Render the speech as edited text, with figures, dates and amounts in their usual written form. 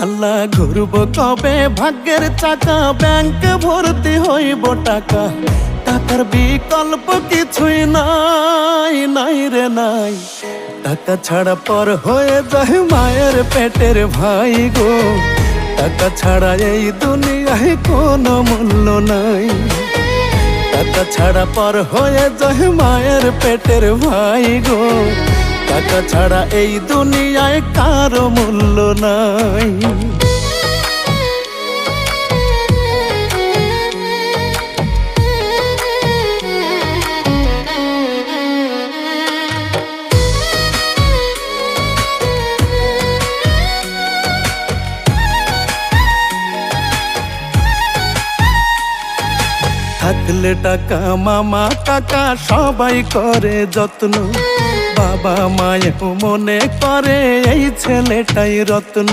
আল্লাহ ঘুরব কবে ভাগ্যের চাকা, ব্যাংক ভর্তি হইব টাকা, টাকার বিকল্প কিছুই নাই, নাই রে নাই। টাকা ছাড়া পর হয়ে যায় মায়ের পেটের ভাই গো, টাকা ছাড়া এই দুনিয়ায় কোনো মূল্য নাই। টাকা ছাড়া পর হয়ে যায় মায়ের পেটের ভাই গো, টাকা ছাড়া এই দুনিয়ায় কারো মূল্য নাই। থাকলে টাকা মামা কাকা সবাই করে যত্ন, বাবা মায়েও মনে করে এই ছেলেটাই রত্ন।